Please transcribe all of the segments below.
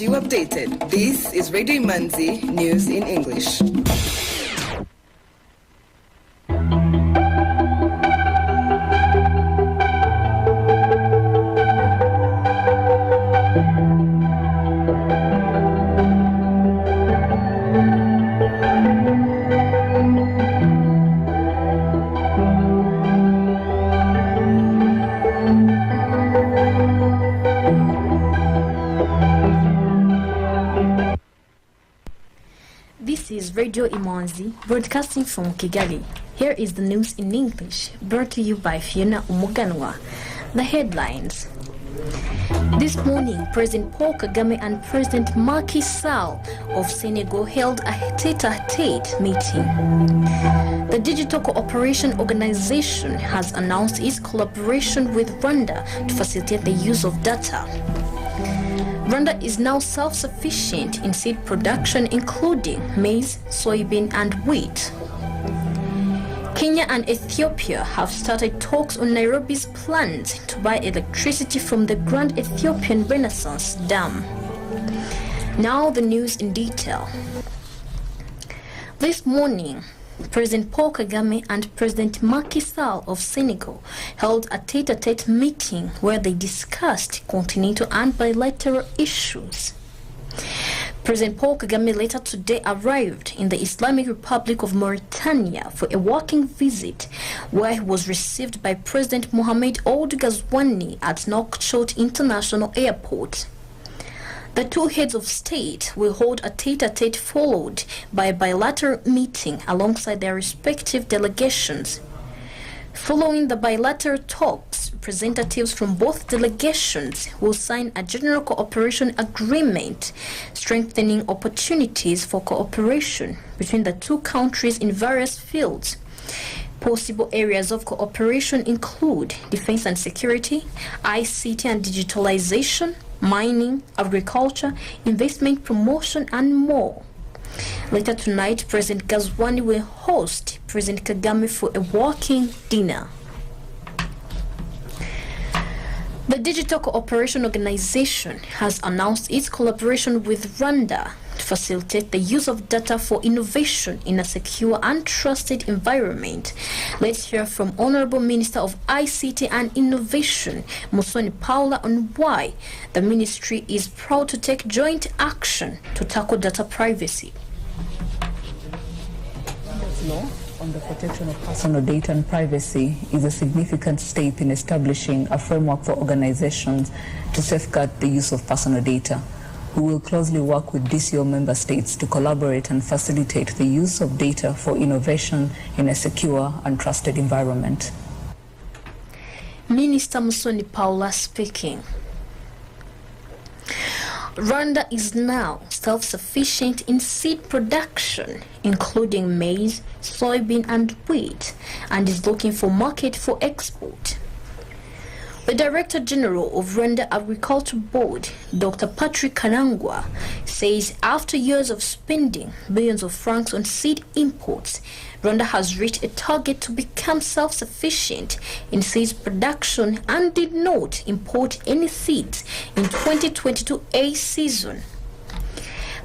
keeps you updated. This is Radio Imanzi News in English. This is Radio Imanzi, broadcasting from Kigali. Here is the news in English, brought to you by Fiona Umuganwa. The headlines. This morning, President Paul Kagame and President Macky Sall of Senegal held a tete-a-tete meeting. The Digital Cooperation Organization has announced its collaboration with Rwanda to facilitate the use of data. Rwanda is now self-sufficient in seed production, including maize, soybean, and wheat. Kenya and Ethiopia have started talks on Nairobi's plans to buy electricity from the Grand Ethiopian Renaissance Dam. Now the news in detail. This morning, President Paul Kagame and President Macky Sall of Senegal held a tete-a-tete meeting where they discussed continental and bilateral issues. President Paul Kagame later today arrived in the Islamic Republic of Mauritania for a working visit, where he was received by President Mohamed Ould Ghazouani at Nouakchott International Airport. The two heads of state will hold a tete-a-tete followed by a bilateral meeting alongside their respective delegations. Following the bilateral talks, representatives from both delegations will sign a general cooperation agreement, strengthening opportunities for cooperation between the two countries in various fields. Possible areas of cooperation include defense and security, ICT and digitalization, mining, agriculture, investment promotion, and more. Later tonight, President Ghazouani will host President Kagame for a working dinner. The Digital Cooperation Organization has announced its collaboration with Rwanda to facilitate the use of data for innovation in a secure and trusted environment. Let's hear from Honorable Minister of ICT and Innovation, Musoni Paula, on why the ministry is proud to take joint action to tackle data privacy. Law on the protection of personal data and privacy is a significant step in establishing a framework for organizations to safeguard the use of personal data. We will closely work with DCO member states to collaborate and facilitate the use of data for innovation in a secure and trusted environment. Minister Musoni Paula speaking. Rwanda is now self-sufficient in seed production, including maize, soybean, and wheat, and is looking for market for export. The Director General of Rwanda Agriculture Board, Dr. Patrick Karangwa, says after years of spending billions of francs on seed imports, Rwanda has reached a target to become self-sufficient in seeds production and did not import any seeds in 2022 season.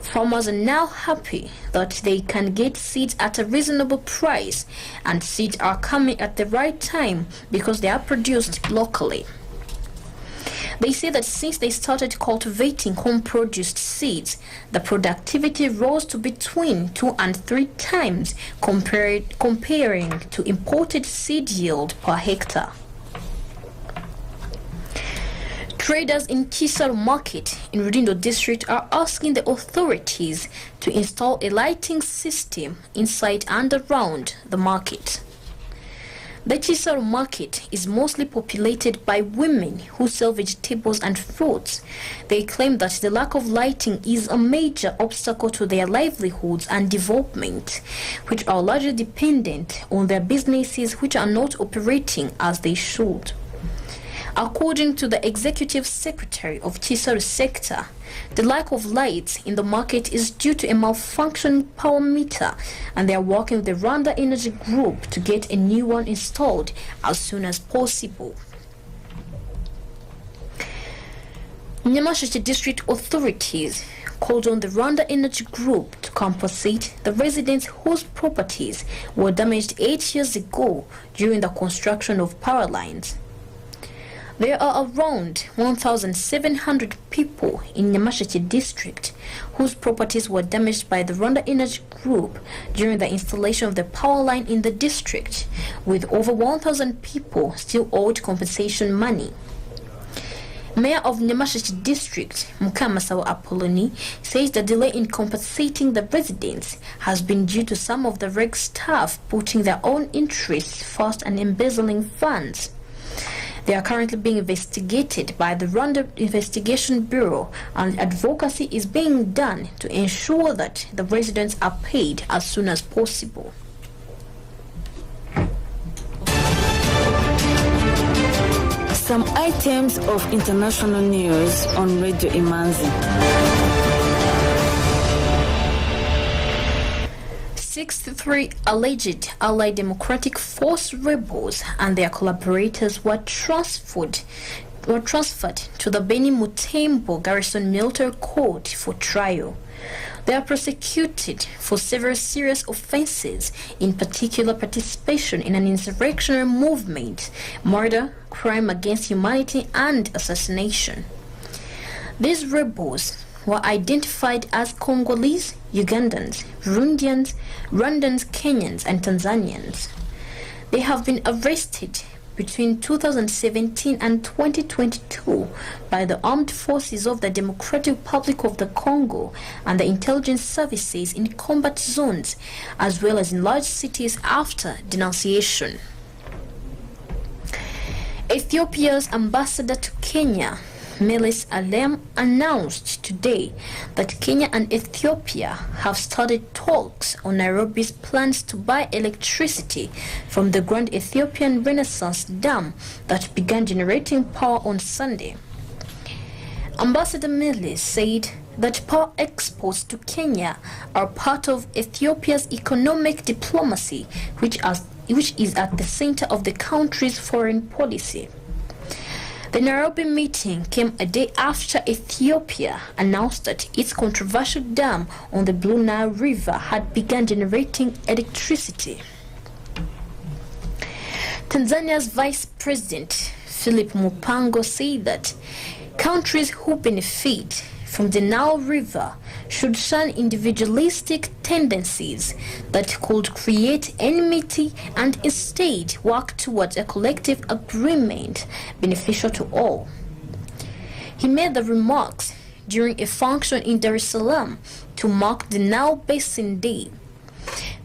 Farmers are now happy that they can get seeds at a reasonable price, and seeds are coming at the right time because they are produced locally. They say that since they started cultivating home-produced seeds, the productivity rose to between 2 and 3 times comparing to imported seed yield per hectare. Traders in Kisaro Market in Rudindo district are asking the authorities to install a lighting system inside and around the market. The Kisaro Market is mostly populated by women who sell vegetables and fruits. They claim that the lack of lighting is a major obstacle to their livelihoods and development, which are largely dependent on their businesses which are not operating as they should. According to the Executive Secretary of Kisaro Sector, the lack of lights in the market is due to a malfunctioning power meter, and they are working with the Rwanda Energy Group to get a new one installed as soon as possible. Nyamasheke district authorities called on the Rwanda Energy Group to compensate the residents whose properties were damaged 8 years ago during the construction of power lines. There are around 1,700 people in Nyamasheke district whose properties were damaged by the Rwanda Energy Group during the installation of the power line in the district, with over 1,000 people still owed compensation money. Mayor of Nyamasheke district, Mukamasawa Apoloni, says the delay in compensating the residents has been due to some of the REG staff putting their own interests first and embezzling funds. They are currently being investigated by the Rwanda Investigation Bureau, and advocacy is being done to ensure that the residents are paid as soon as possible. Some items of international news on Radio Imanzi. 63 alleged Allied Democratic Force rebels and their collaborators were transferred to the Beni Mutembo Garrison Military Court for trial. They are prosecuted for several serious offenses, in particular participation in an insurrectionary movement, murder, crime against humanity, and assassination. These rebels were identified as Congolese, Ugandans, Burundians, Rwandans, Kenyans, and Tanzanians. They have been arrested between 2017 and 2022 by the Armed Forces of the Democratic Republic of the Congo and the intelligence services in combat zones, as well as in large cities after denunciation. Ethiopia's ambassador to Kenya, Meles Alem, announced today that Kenya and Ethiopia have started talks on Nairobi's plans to buy electricity from the Grand Ethiopian Renaissance Dam that began generating power on Sunday. Ambassador Meles said that power exports to Kenya are part of Ethiopia's economic diplomacy, which is at the center of the country's foreign policy. The Nairobi meeting came a day after Ethiopia announced that its controversial dam on the Blue Nile River had begun generating electricity. Tanzania's Vice President Philip Mupango said that countries who benefit from the Nile River should shun individualistic tendencies that could create enmity and instead work towards a collective agreement beneficial to all. He made the remarks during a function in Dar es Salaam to mark the Nile Basin Day.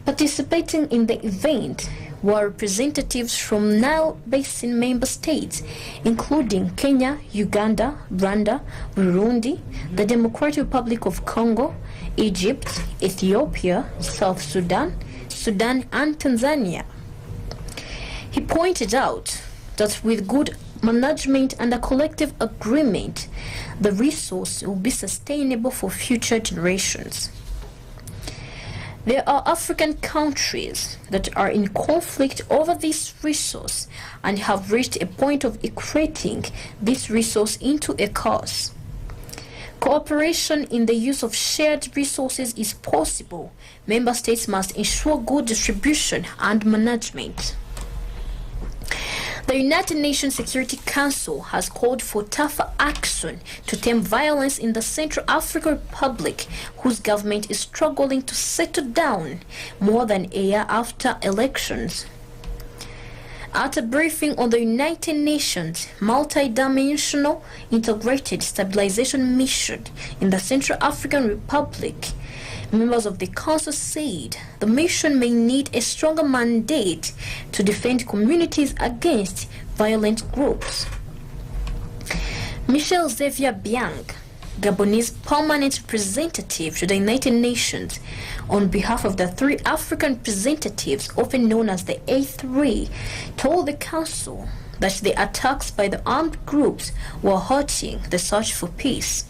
Participating in the event were representatives from Nile Basin member states, including Kenya, Uganda, Rwanda, Burundi, the Democratic Republic of Congo, Egypt, Ethiopia, South Sudan, Sudan, and Tanzania. He pointed out that with good management and a collective agreement, the resource will be sustainable for future generations. There are African countries that are in conflict over this resource and have reached a point of equating this resource into a cause. Cooperation in the use of shared resources is possible. Member states must ensure good distribution and management. The United Nations Security Council has called for tougher action to tame violence in the Central African Republic, whose government is struggling to settle down more than a year after elections. At a briefing on the United Nations Multi-Dimensional Integrated Stabilization Mission in the Central African Republic, members of the Council said the mission may need a stronger mandate to defend communities against violent groups. Michel Xavier Biang, Gabonese permanent representative to the United Nations, on behalf of the three African representatives, often known as the A3, told the Council that the attacks by the armed groups were hurting the search for peace.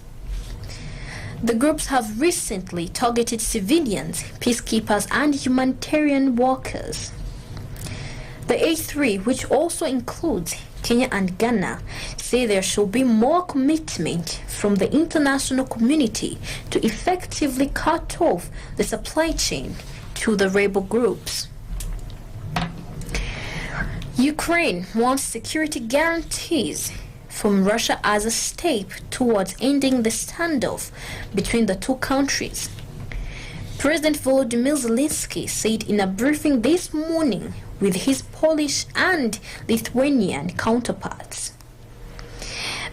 The groups have recently targeted civilians, peacekeepers, and humanitarian workers. The A3, which also includes Kenya and Ghana say there should be more commitment from the international community to effectively cut off the supply chain to the rebel groups. Ukraine wants security guarantees from Russia as a step towards ending the standoff between the two countries. President Volodymyr Zelensky said in a briefing this morning with his Polish and Lithuanian counterparts.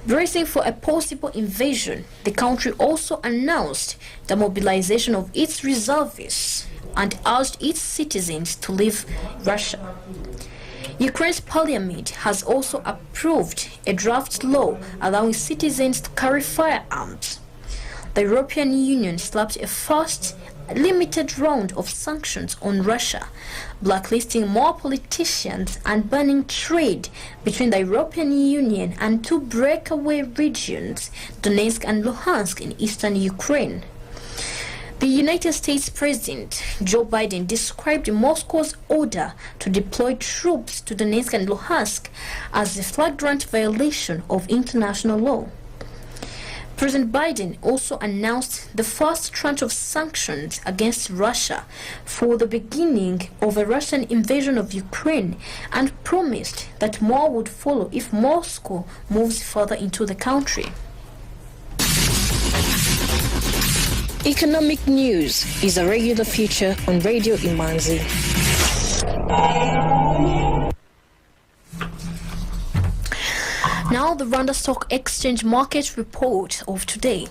Bracing for a possible invasion, the country also announced the mobilization of its reservists and urged its citizens to leave Russia. Ukraine's parliament has also approved a draft law allowing citizens to carry firearms. The European Union slapped a first limited round of sanctions on Russia, blacklisting more politicians and banning trade between the European Union and two breakaway regions, Donetsk and Luhansk in eastern Ukraine. The United States President Joe Biden described Moscow's order to deploy troops to Donetsk and Luhansk as a flagrant violation of international law. President Biden also announced the first tranche of sanctions against Russia for the beginning of a Russian invasion of Ukraine and promised that more would follow if Moscow moves further into the country. Economic news is a regular feature on Radio Imanzi. Now the Rwanda Stock Exchange market report of today.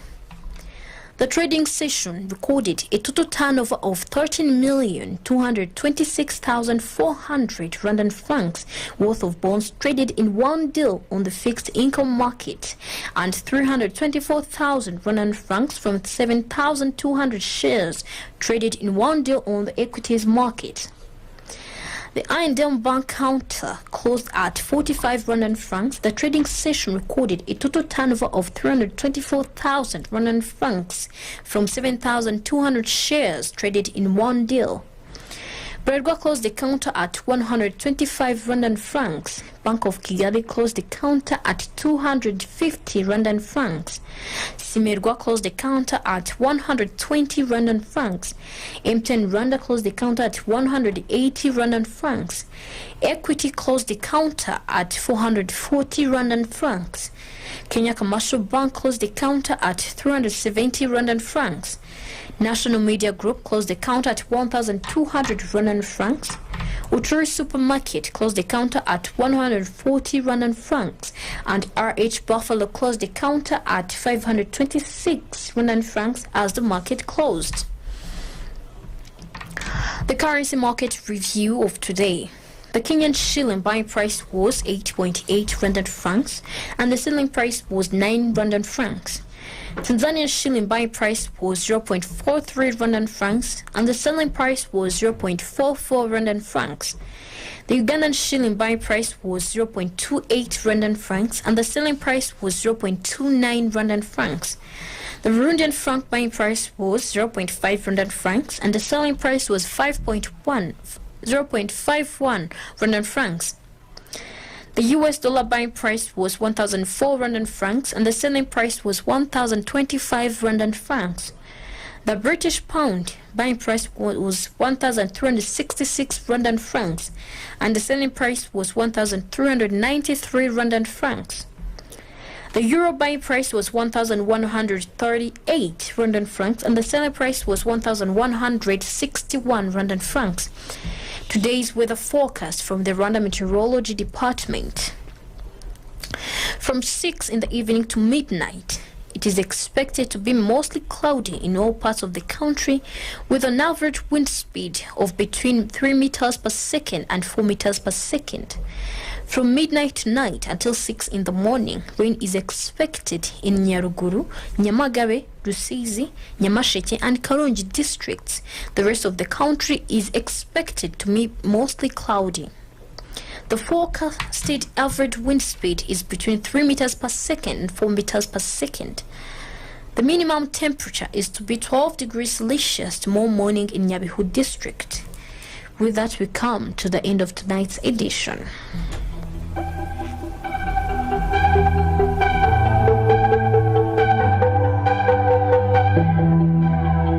The trading session recorded a total turnover of 13,226,400 Rwandan francs worth of bonds traded in one deal on the fixed income market and 324,000 Rwandan francs from 7,200 shares traded in one deal on the equities market. The I&M Bank counter closed at 45 Rwandan francs. The trading session recorded a total turnover of 324,000 Rwandan francs from 7,200 shares traded in one deal. Bredwa closed the counter at 125 Rwandan francs. Bank of Kigali closed the counter at 250 Rwandan francs. Simerwa closed the counter at 120 Rwandan francs. M10 Rwanda closed the counter at 180 Rwandan francs. Equity closed the counter at 440 Rwandan francs. Kenya Commercial Bank closed the counter at 370 Rwandan francs. National Media Group closed the counter at 1,200 Rwandan francs. Uturi Supermarket closed the counter at 140 Rwandan francs, and RH Buffalo closed the counter at 526 Rwandan francs as the market closed. The currency market review of today. The Kenyan shilling buying price was 8.8 Rwandan francs, and the selling price was 9 Rwandan francs. Tanzanian shilling buying price was 0.43 Rwandan francs and the selling price was 0.44 Rwandan francs. The Ugandan shilling buying price was 0.28 Rwandan francs and the selling price was 0.29 Rwandan francs. The Burundian franc buying price was 0.5 Rwandan francs and the selling price was 0.51 Rwandan francs. The US dollar buying price was 1,004 Rwandan francs and the selling price was 1,025 Rwandan francs. The British pound buying price was 1,366 Rwandan francs and the selling price was 1,393 Rwandan francs. The euro buying price was 1,138 Rwandan francs and the selling price was 1,161 Rwandan francs. Today's weather forecast from the Rwanda Meteorology Department. From 6 in the evening to midnight, it is expected to be mostly cloudy in all parts of the country with an average wind speed of between 3 meters per second and 4 meters per second. From midnight tonight until 6 in the morning, rain is expected in Nyaruguru, Nyamagabe, Rusizi, Nyamasheke and Karongi districts. The rest of the country is expected to be mostly cloudy. The forecasted average wind speed is between 3 meters per second and 4 meters per second. The minimum temperature is to be 12 degrees Celsius tomorrow morning in Nyabihu district. With that, we come to the end of tonight's edition.